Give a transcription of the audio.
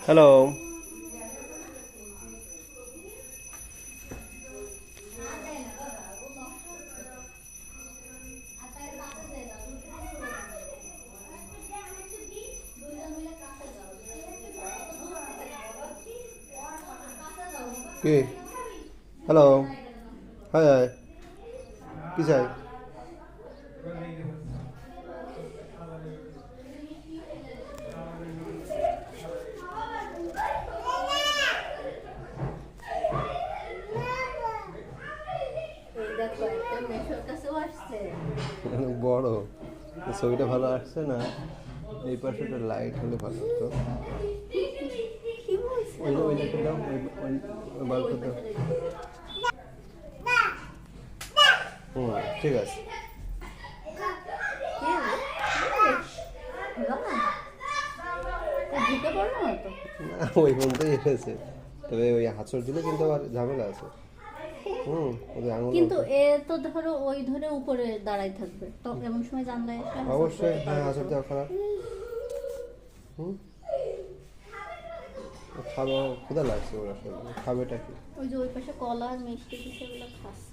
Hello. কি? Hello. High high. কি চাই? অনেক বড়। ছবিটা ভালো আসছে না? এই পাশে একটা লাইট হলে ভালো হতো। ওই লাইটটা দাও, ওই বাল্বটা দাও। হুম, ঠিক আছে। না, ওই পর্যন্তই এসেছে। তবে ওই হাঁচড় দিলে কিন্তু আবার ঝামেলা আছে। ওই আঙুল কিন্তু এ তো ধরো ওই ধরে উপরে দাঁড়াই থাকবে, তো এমন সময় জানলায় এসে হাসপাতাল অবশ্যই, করতে হ্যাঁ, পারবে হাঁচড় তো। দেওয়া খারাপ। হুম, খাবো, ক্ষুধা লাগছে ওর আসলে। খাবেটা কি? ওই যে ওই পাশে কলা আর মিষ্টি কিছু এগুলো খাচ্ছে।